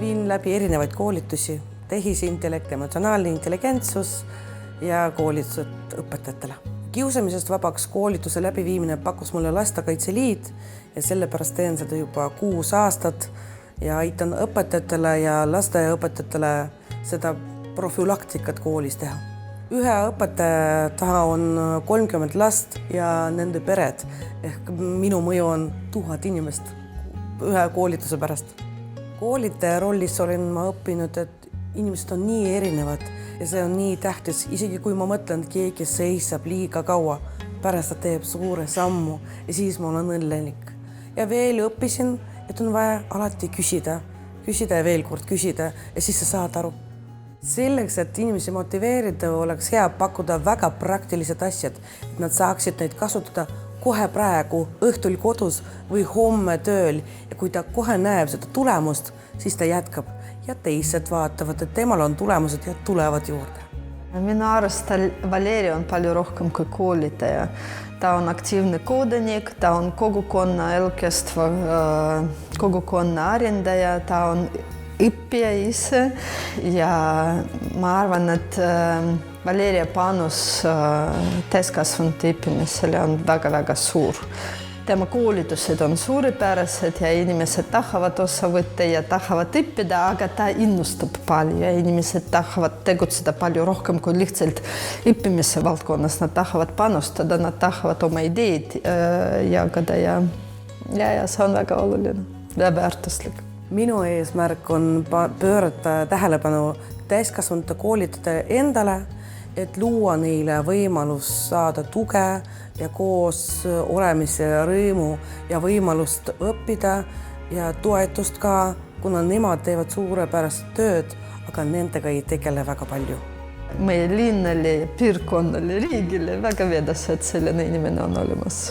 viin läbi erinevaid koolitusi, tehisintellekt, emotsionaalne intelligentsus ja koolitused õpetajatele. Kiusamisest vabaks koolituse läbiviimine pakkus mulle Lastekaitse Liit ja sellepärast teen seda juba 6 aastat ja aitan õpetajatele ja lasteaiaõpetajatele seda profülaktikat koolis teha. Ühe õpetaja taha on 30 last ja nende pered ehk minu mõju on 1000 inimest ühe koolituse pärast. Koolitaja rollis olen ma õppinud, et inimesed on nii erinevad ja see on nii tähtis, isegi kui ma mõtlen, et keegi seisab liiga kaua, pärast ta teeb suure sammu ja siis ma olen õnnelik. Ja veel õppisin, et on vaja alati küsida ja veel kord küsida ja siis sa saad aru. Selleks, et inimesi motiveerida, oleks hea pakkuda väga praktilised asjad, et nad saaksid neid kasutada kohe praegu, õhtul kodus või homme tööl ja kui ta kohe näeb seda tulemust, siis ta jätkab ja teised vaatavad, et temal on tulemused ja tulevad juurde. Minu arust Valeri on palju rohkem kui koolitaja. Ta on aktiivne kodanik, ta on kogukonna elukestva kogukonna arendaja, ta on õppija ise ja ma arvan, et Valeria panus täiskasvanute õppimisele on väga-väga suur. Tema koolitused on suurepärased ja inimesed tahavad osa võtta ja tahavad õppida, aga ta innustab palju ja inimesed tahavad tegutseda palju rohkem kui lihtsalt õppimise valdkonnas. Nad tahavad panustada, nad tahavad oma ideid jagada ja see on väga oluline ja väärtuslik. Minu eesmärk on pöörata tähelepanu täiskasvanute koolitada endale, et luua neile võimalus saada tuge ja koos olemise rõõmu ja võimalust õppida ja toetust ka, kuna nemad teevad suurepärast tööd, aga nendega ei tegele väga palju. Meie linnale, piirkonnale, riigile väga vedas, et selline inimene on olemas.